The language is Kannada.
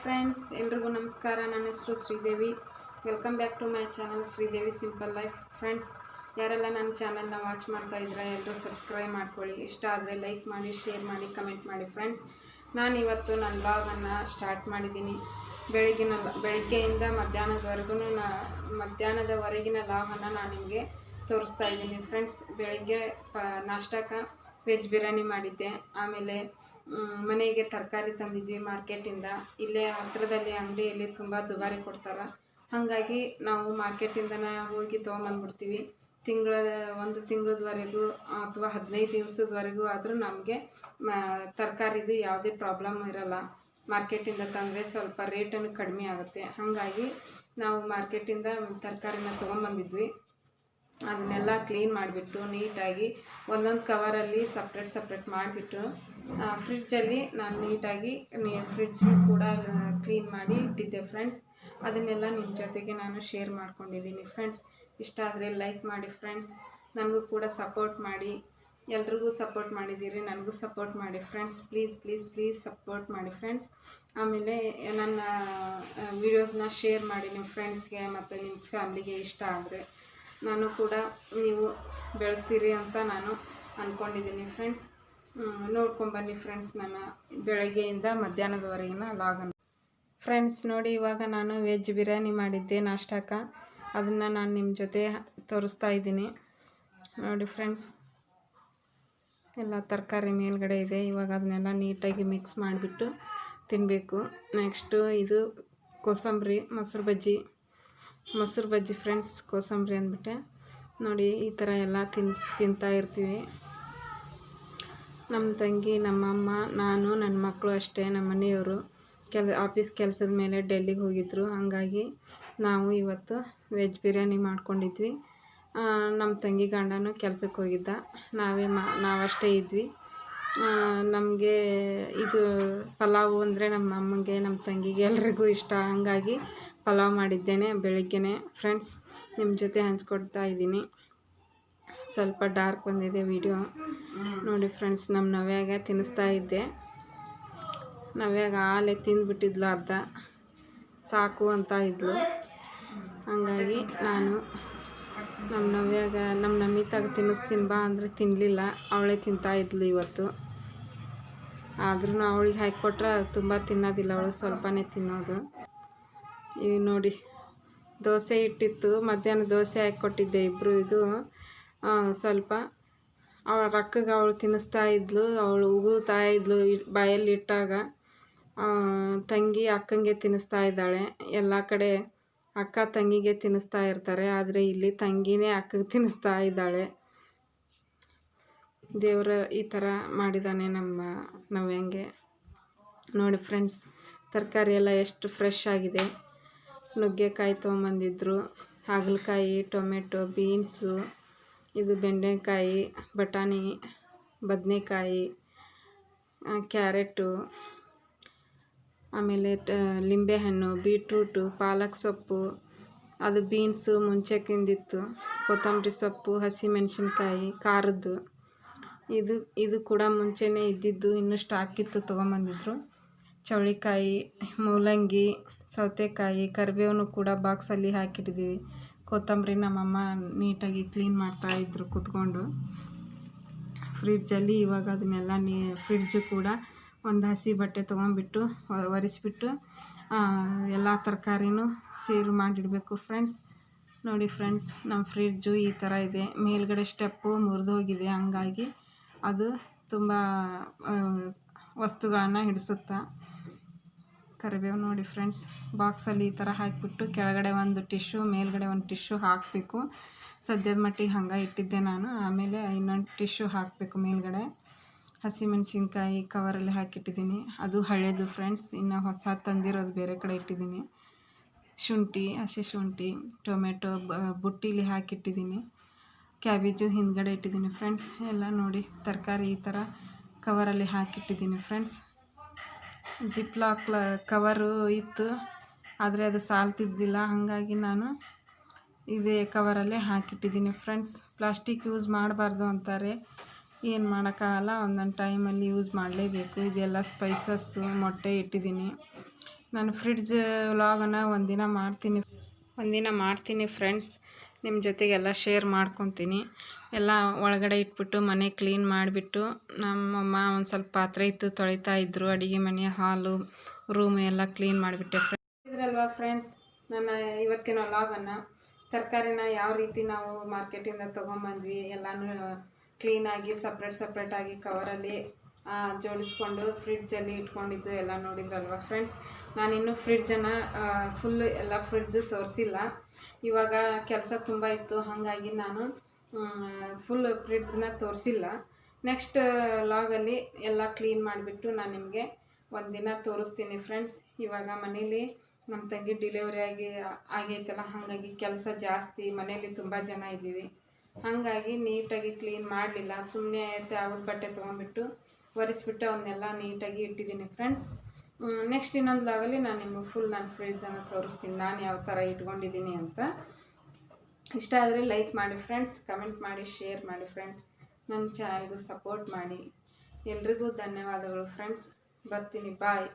ಫ್ರೆಂಡ್ಸ್, ಎಲ್ರಿಗೂ ನಮಸ್ಕಾರ. ನನ್ನ ಹೆಸರು Sridevi. Welcome back to my channel Sridevi simple life. Friends, ಯಾರೆಲ್ಲ ನನ್ನ ಚಾನಲ್ನ ವಾಚ್ ಮಾಡ್ತಾ ಇದ್ರೆ ಎಲ್ಲರೂ ಸಬ್ಸ್ಕ್ರೈಬ್ ಮಾಡ್ಕೊಳ್ಳಿ. ಇಷ್ಟ ಆದರೆ ಲೈಕ್ ಮಾಡಿ, ಶೇರ್ ಮಾಡಿ, ಕಮೆಂಟ್ ಮಾಡಿ. ಫ್ರೆಂಡ್ಸ್, ನಾನು ಇವತ್ತು ನನ್ನ ವ್ಲಾಗನ್ನು ಸ್ಟಾರ್ಟ್ ಮಾಡಿದ್ದೀನಿ. ಬೆಳಗ್ಗೆಯಿಂದ ಮಧ್ಯಾಹ್ನದವರೆಗಿನ ವ್ಲಾಗನ್ನು ನಾನು ನಿಮಗೆ ತೋರಿಸ್ತಾ ಇದ್ದೀನಿ. ಫ್ರೆಂಡ್ಸ್, ಬೆಳಗ್ಗೆ ನಾಷ್ಟಕ್ಕೆ ವೆಜ್ ಬಿರಿಯಾನಿ ಮಾಡಿದ್ದೆ. ಆಮೇಲೆ ಮನೆಗೆ ತರಕಾರಿ ತಂದಿದ್ವಿ ಮಾರ್ಕೆಟಿಂದ. ಇಲ್ಲೇ ಹತ್ರದಲ್ಲಿ ಅಂಗಡಿಯಲ್ಲಿ ತುಂಬ ದುಬಾರಿ ಕೊಡ್ತಾರೆ. ಹಾಗಾಗಿ ನಾವು ಮಾರ್ಕೆಟಿಂದನೇ ಹೋಗಿ ತೊಗೊಂಬಂದ್ಬಿಡ್ತೀವಿ. ಒಂದು ತಿಂಗಳದವರೆಗೂ ಅಥವಾ 15 ದಿವಸದವರೆಗೂ ಆದರೂ ನಮಗೆ ತರಕಾರಿದು ಯಾವುದೇ ಪ್ರಾಬ್ಲಮ್ ಇರೋಲ್ಲ. ಮಾರ್ಕೆಟಿಂದ ತಂದರೆ ಸ್ವಲ್ಪ ರೇಟನ್ನು ಕಡಿಮೆ ಆಗುತ್ತೆ. ಹಾಗಾಗಿ ನಾವು ಮಾರ್ಕೆಟಿಂದ ತರಕಾರಿನ ತೊಗೊಂಬಂದಿದ್ವಿ. ಅದನ್ನೆಲ್ಲ ಕ್ಲೀನ್ ಮಾಡಿಬಿಟ್ಟು ನೀಟಾಗಿ ಒಂದೊಂದು ಕವರಲ್ಲಿ ಸಪ್ರೇಟ್ ಮಾಡಿಬಿಟ್ಟು ಫ್ರಿಡ್ಜಲ್ಲಿ ನಾನು ನೀಟಾಗಿ ಫ್ರಿಡ್ಜ್ ಕೂಡ ಕ್ಲೀನ್ ಮಾಡಿ ಇಟ್ಟಿದ್ದೆ. ಫ್ರೆಂಡ್ಸ್, ಅದನ್ನೆಲ್ಲ ನಿಮ್ಮ ಜೊತೆಗೆ ನಾನು ಶೇರ್ ಮಾಡ್ಕೊಂಡಿದ್ದೀನಿ. ಫ್ರೆಂಡ್ಸ್, ಇಷ್ಟ ಆದರೆ ಲೈಕ್ ಮಾಡಿ. ಫ್ರೆಂಡ್ಸ್, ನನಗೂ ಕೂಡ ಸಪೋರ್ಟ್ ಮಾಡಿ. ಎಲ್ರಿಗೂ ಸಪೋರ್ಟ್ ಮಾಡಿದ್ದೀರಿ, ನನಗೂ ಸಪೋರ್ಟ್ ಮಾಡಿ. ಫ್ರೆಂಡ್ಸ್, ಪ್ಲೀಸ್ ಸಪೋರ್ಟ್ ಮಾಡಿ. ಫ್ರೆಂಡ್ಸ್, ಆಮೇಲೆ ನನ್ನ ವಿಡಿಯೋಸ್ನ ಶೇರ್ ಮಾಡಿ ನಿಮ್ಮ ಫ್ರೆಂಡ್ಸ್ಗೆ ಮತ್ತು ನಿಮ್ಮ ಫ್ಯಾಮ್ಲಿಗೆ. ಇಷ್ಟ ಆದರೆ ನಾನು ಕೂಡ ನೀವು ಬೆಳೆಸ್ತೀರಿ ಅಂತ ನಾನು ಅಂದ್ಕೊಂಡಿದ್ದೀನಿ. ಫ್ರೆಂಡ್ಸ್, ನೋಡ್ಕೊಂಬನ್ನಿ. ಫ್ರೆಂಡ್ಸ್, ನನ್ನ ಬೆಳಗ್ಗೆಯಿಂದ ಮಧ್ಯಾಹ್ನದವರೆಗಿನ ವ್ಲಾಗನ್ನು. ಫ್ರೆಂಡ್ಸ್, ನೋಡಿ, ಇವಾಗ ನಾನು ವೆಜ್ ಬಿರಿಯಾನಿ ಮಾಡಿದ್ದೆ ನಾಷ್ಟಕ್ಕೆ. ಅದನ್ನು ನಾನು ನಿಮ್ಮ ಜೊತೆ ತೋರಿಸ್ತಾ ಇದ್ದೀನಿ. ನೋಡಿ ಫ್ರೆಂಡ್ಸ್, ಎಲ್ಲ ತರಕಾರಿ ಮೇಲ್ಗಡೆ ಇದೆ. ಇವಾಗ ಅದನ್ನೆಲ್ಲ ನೀಟಾಗಿ ಮಿಕ್ಸ್ ಮಾಡಿಬಿಟ್ಟು ತಿನ್ನಬೇಕು. ನೆಕ್ಸ್ಟು ಇದು ಕೋಸಂಬರಿ, ಮೊಸರು ಬಜ್ಜಿ ಫ್ರೆಂಡ್ಸ್. ಕೋಸಂಬರಿ ಅಂದ್ಬಿಟ್ಟೆ ನೋಡಿ, ಈ ಥರ ಎಲ್ಲ ತಿಂತಾ ಇರ್ತೀವಿ. ನಮ್ಮ ತಂಗಿ, ನಮ್ಮಮ್ಮ, ನಾನು, ನನ್ನ ಮಕ್ಕಳು ಅಷ್ಟೇ. ನಮ್ಮ ಮನೆಯವರು ಆಫೀಸ್ ಕೆಲಸದ ಮೇಲೆ ಡೆಲ್ಲಿಗೆ ಹೋಗಿದ್ದರು. ಹಾಗಾಗಿ ನಾವು ಇವತ್ತು ವೆಜ್ ಬಿರಿಯಾನಿ ಮಾಡ್ಕೊಂಡಿದ್ವಿ. ನಮ್ಮ ತಂಗಿ ಗಂಡನೂ ಕೆಲಸಕ್ಕೆ ಹೋಗಿದ್ದ. ನಾವಷ್ಟೇ ಇದ್ವಿ. ನಮಗೆ ಇದು ಪಲಾವು ಅಂದರೆ ನಮ್ಮ ಅಮ್ಮಂಗೆ, ನಮ್ಮ ತಂಗಿಗೆ ಎಲ್ರಿಗೂ ಇಷ್ಟ. ಹಾಗಾಗಿ ಪಲಾವ್ ಮಾಡಿದ್ದೇನೆ ಬೆಳಗ್ಗೆನೇ. ಫ್ರೆಂಡ್ಸ್, ನಿಮ್ಮ ಜೊತೆ ಹಂಚ್ಕೊಡ್ತಾ ಇದ್ದೀನಿ. ಸ್ವಲ್ಪ ಡಾರ್ಕ್ ಬಂದಿದೆ ವಿಡಿಯೋ ನೋಡಿ. ಫ್ರೆಂಡ್ಸ್, ನಮ್ಮ ನವ್ಯಾಗ ತಿನ್ನಿಸ್ತಾ ಇದ್ದೆ. ನವ್ಯಾಗ ಹಾಲೆ ತಿಂದುಬಿಟ್ಟಿದ್ಲು, ಅರ್ಧ ಸಾಕು ಅಂತ ಇದ್ಲು. ಹಾಗಾಗಿ ನಾನು ನಮ್ಮ ನವ್ಯಾಗ, ನಮ್ಮ ನಮಿತಾಗ ತಿನ್ನಿಸ್ತೀನಿ ಬಾ ಅಂದರೆ ತಿನ್ನಲಿಲ್ಲ. ಅವಳೇ ತಿಂತಾ ಇದ್ಲು ಇವತ್ತು. ಆದ್ರೂ ಅವಳಿಗೆ ಹಾಕಿಕೊಟ್ರೆ ತುಂಬ ತಿನ್ನೋದಿಲ್ಲ ಅವಳು, ಸ್ವಲ್ಪನೇ ತಿನ್ನೋದು. ಈಗ ನೋಡಿ, ದೋಸೆ ಇಟ್ಟಿತ್ತು. ಮಧ್ಯಾಹ್ನ ದೋಸೆ ಹಾಕಿಕೊಟ್ಟಿದ್ದೆ ಇಬ್ಬರಿಗೂ. ಸ್ವಲ್ಪ ಅವಳ ರಕ್ಕಗೆ ಅವಳು ತಿನ್ನಿಸ್ತಾ ಇದ್ಲು. ಅವಳು ಉಗುಳ್ತಾ ಇದ್ಲು ಬಾಯಲ್ಲಿ ಇಟ್ಟಾಗ. ತಂಗಿ ಅಕ್ಕಂಗೆ ತಿನ್ನಿಸ್ತಾ ಇದ್ದಾಳೆ. ಎಲ್ಲ ಕಡೆ ಅಕ್ಕ ತಂಗಿಗೆ ತಿನ್ನಿಸ್ತಾ ಇರ್ತಾರೆ, ಆದರೆ ಇಲ್ಲಿ ತಂಗಿನೇ ಅಕ್ಕಗೆ ತಿನ್ನಿಸ್ತಾ ಇದ್ದಾಳೆ. ದೇವರು ಈ ಥರ ಮಾಡಿದ್ದಾನೆ ನಮ್ಮ ನವ್ಯಂಗೆ. ನೋಡಿ ಫ್ರೆಂಡ್ಸ್, ತರಕಾರಿ ಎಲ್ಲ ಎಷ್ಟು ಫ್ರೆಶ್ ಆಗಿದೆ. ನುಗ್ಗೆಕಾಯಿ ತೊಗೊಂಬಂದಿದ್ರು, ಹಾಗಲಕಾಯಿ, ಟೊಮೆಟೊ, ಬೀನ್ಸು, ಇದು ಬೆಂಡೆಕಾಯಿ, ಬಟಾಣಿ, ಬದನೆಕಾಯಿ, ಕ್ಯಾರೆಟು, ಆಮೇಲೆ ಲಿಂಬೆಹಣ್ಣು, ಬೀಟ್ರೂಟು, ಪಾಲಕ್ ಸೊಪ್ಪು, ಅದು ಬೀನ್ಸು ಮುಂಚೆಕಿಂದಿತ್ತು, ಕೊತ್ತಂಬರಿ ಸೊಪ್ಪು, ಹಸಿಮೆಣಸಿನ್ಕಾಯಿ ಖಾರದ್ದು. ಇದು ಕೂಡ ಮುಂಚೆನೇ ಇದ್ದಿದ್ದು, ಇನ್ನೂ ಸ್ಟಾಕ್ ಇತ್ತು, ತೊಗೊಂಬಂದಿದ್ರು. ಚೌಳಿಕಾಯಿ, ಮೂಲಂಗಿ, ಸೌತೆಕಾಯಿ, ಕರಿಬೇವನ್ನು ಕೂಡ ಬಾಕ್ಸಲ್ಲಿ ಹಾಕಿಟ್ಟಿದ್ದೀವಿ. ಕೊತ್ತಂಬರಿ ನಮ್ಮಮ್ಮ ನೀಟಾಗಿ ಕ್ಲೀನ್ ಮಾಡ್ತಾಯಿದ್ರು ಕೂತ್ಕೊಂಡು ಫ್ರಿಡ್ಜಲ್ಲಿ. ಇವಾಗ ಅದನ್ನೆಲ್ಲ ಫ್ರಿಡ್ಜು ಕೂಡ ಒಂದು ಹಸಿ ಬಟ್ಟೆ ತೊಗೊಂಡ್ಬಿಟ್ಟು ಒರೆಸ್ಬಿಟ್ಟು ಎಲ್ಲ ತರಕಾರಿನೂ ಸೇರು ಮಾಡಿಡಬೇಕು. ಫ್ರೆಂಡ್ಸ್, ನೋಡಿ ಫ್ರೆಂಡ್ಸ್, ನಮ್ಮ ಫ್ರಿಡ್ಜು ಈ ಥರ ಇದೆ. ಮೇಲ್ಗಡೆ ಸ್ಟೆಪ್ಪು ಮುರಿದು ಹೋಗಿದೆ. ಹಂಗಾಗಿ ಅದು ತುಂಬ ವಸ್ತುಗಳನ್ನು ಹಿಡಿಸುತ್ತಾ. ಕರಿಬೇವು ನೋಡಿ ಫ್ರೆಂಡ್ಸ್, ಬಾಕ್ಸಲ್ಲಿ ಈ ಥರ ಹಾಕಿಬಿಟ್ಟು ಕೆಳಗಡೆ ಒಂದು ಟಿಶ್ಯೂ, ಮೇಲ್ಗಡೆ ಒಂದು ಟಿಶ್ಯೂ ಹಾಕಬೇಕು. ಸದ್ಯದ ಮಟ್ಟಿಗೆ ಹಂಗೆ ಇಟ್ಟಿದ್ದೆ ನಾನು. ಆಮೇಲೆ ಇನ್ನೊಂದು ಟಿಶ್ಯೂ ಹಾಕಬೇಕು ಮೇಲ್ಗಡೆ. ಹಸಿಮೆಣಸಿನ್ಕಾಯಿ ಕವರಲ್ಲಿ ಹಾಕಿಟ್ಟಿದ್ದೀನಿ, ಅದು ಹಳೇದು ಫ್ರೆಂಡ್ಸ್. ಇನ್ನು ಹೊಸ ತಂದಿರೋದು ಬೇರೆ ಕಡೆ ಇಟ್ಟಿದ್ದೀನಿ. ಶುಂಠಿ, ಹಸಿ ಶುಂಠಿ, ಟೊಮೆಟೊ ಬುಟ್ಟಿಲಿ ಹಾಕಿಟ್ಟಿದ್ದೀನಿ. ಕ್ಯಾಬೇಜು ಹಿಂದ್ಗಡೆ ಇಟ್ಟಿದ್ದೀನಿ. ಫ್ರೆಂಡ್ಸ್, ಎಲ್ಲ ನೋಡಿ ತರಕಾರಿ ಈ ಥರ ಕವರಲ್ಲಿ ಹಾಕಿಟ್ಟಿದ್ದೀನಿ. ಫ್ರೆಂಡ್ಸ್, ಜಿಪ್ಲಾಕ್ ಕವರು ಇತ್ತು, ಆದರೆ ಅದು ಸಾಲ್ತಿದ್ದಿಲ್ಲ. ಹಾಗಾಗಿ ನಾನು ಇದೇ ಕವರಲ್ಲೇ ಹಾಕಿಟ್ಟಿದ್ದೀನಿ. ಫ್ರೆಂಡ್ಸ್, ಪ್ಲಾಸ್ಟಿಕ್ ಯೂಸ್ ಮಾಡಬಾರ್ದು ಅಂತಾರೆ. ಏನು ಮಾಡೋಕ್ಕಾಗಲ್ಲ, ಒಂದೊಂದು ಟೈಮಲ್ಲಿ ಯೂಸ್ ಮಾಡಲೇಬೇಕು. ಇದೆಲ್ಲ ಸ್ಪೈಸಸ್ಸು, ಮೊಟ್ಟೆ ಇಟ್ಟಿದ್ದೀನಿ. ನಾನು ಫ್ರಿಡ್ಜ್ ವ್ಲಾಗನ್ನು ಒಂದಿನ ಮಾಡ್ತೀನಿ ಫ್ರೆಂಡ್ಸ್. ನಿಮ್ಮ ಜೊತೆಗೆಲ್ಲ ಶೇರ್ ಮಾಡ್ಕೊತೀನಿ. ಎಲ್ಲ ಒಳಗಡೆ ಇಟ್ಬಿಟ್ಟು ಮನೆ ಕ್ಲೀನ್ ಮಾಡಿಬಿಟ್ಟು ನಮ್ಮಮ್ಮ ಒಂದು ಸ್ವಲ್ಪ ಪಾತ್ರೆ ಇತ್ತು ತೊಳಿತಾ ಇದ್ದರು. ಅಡುಗೆ ಮನೆ, ಹಾಲು, ರೂಮ್ ಎಲ್ಲ ಕ್ಲೀನ್ ಮಾಡಿಬಿಟ್ಟೆ ಇದ್ರಲ್ವಾ ಫ್ರೆಂಡ್ಸ್. ನನ್ನ ಇವತ್ತಿನ ವ್ಲಾಗನ್ನು ತರಕಾರಿನ ಯಾವ ರೀತಿ ನಾವು ಮಾರ್ಕೆಟಿಂದ ತೊಗೊಂಬಂದ್ವಿ ಎಲ್ಲನೂ ಕ್ಲೀನಾಗಿ ಸಪ್ರೇಟಾಗಿ ಕವರಲ್ಲಿ ಜೋಡಿಸ್ಕೊಂಡು ಫ್ರಿಡ್ಜಲ್ಲಿ ಇಟ್ಕೊಂಡಿದ್ದು ಎಲ್ಲ ನೋಡಿದ್ರಲ್ವ ಫ್ರೆಂಡ್ಸ್. ನಾನಿನ್ನೂ ಫ್ರಿಡ್ಜನ್ನು ಎಲ್ಲ ಫ್ರಿಡ್ಜು ತೋರಿಸಿಲ್ಲ. ಇವಾಗ ಕೆಲಸ ತುಂಬ ಇತ್ತು, ಹಾಗಾಗಿ ನಾನು ಫುಲ್ ಫ್ರಿಡ್ಜನ್ನ ತೋರಿಸಿಲ್ಲ. ನೆಕ್ಸ್ಟ್ ವ್ಲಾಗಲ್ಲಿ ಎಲ್ಲ ಕ್ಲೀನ್ ಮಾಡಿಬಿಟ್ಟು ನಾನು ನಿಮಗೆ ಒಂದಿನ ತೋರಿಸ್ತೀನಿ ಫ್ರೆಂಡ್ಸ್. ಇವಾಗ ಮನೇಲಿ ನಮ್ಮ ತಂಗಿ ಡಿಲಿವರಿ ಆಗೈತಲ್ಲ, ಹಾಗಾಗಿ ಕೆಲಸ ಜಾಸ್ತಿ, ಮನೇಲಿ ತುಂಬ ಜನ ಇದ್ದೀವಿ. ಹಾಗಾಗಿ ನೀಟಾಗಿ ಕ್ಲೀನ್ ಮಾಡಲಿಲ್ಲ. ಸುಮ್ಮನೆ ಯಾವ್ದು ಬಟ್ಟೆ ತೊಗೊಂಡ್ಬಿಟ್ಟು ಒರೆಸ್ಬಿಟ್ಟು ಅವನ್ನೆಲ್ಲ ನೀಟಾಗಿ ಇಟ್ಟಿದ್ದೀನಿ ಫ್ರೆಂಡ್ಸ್. ನೆಕ್ಸ್ಟ್ ಇನ್ನೊಂದು ವ್ಲಾಗಲ್ಲಿ ನಾನು ನಿಮಗೆ ಫುಲ್ ನಾನು ಫ್ರಿಡ್ಜನ್ನು ತೋರಿಸ್ತೀನಿ, ನಾನು ಯಾವ ಥರ ಇಟ್ಕೊಂಡಿದ್ದೀನಿ ಅಂತ. ಇಷ್ಟ ಆದರೆ ಲೈಕ್ ಮಾಡಿ ಫ್ರೆಂಡ್ಸ್, ಕಮೆಂಟ್ ಮಾಡಿ, ಶೇರ್ ಮಾಡಿ ಫ್ರೆಂಡ್ಸ್. ನನ್ನ ಚಾನಲ್ಗೂ ಸಪೋರ್ಟ್ ಮಾಡಿ. ಎಲ್ರಿಗೂ ಧನ್ಯವಾದಗಳು ಫ್ರೆಂಡ್ಸ್. ಬರ್ತೀನಿ, ಬಾಯ್.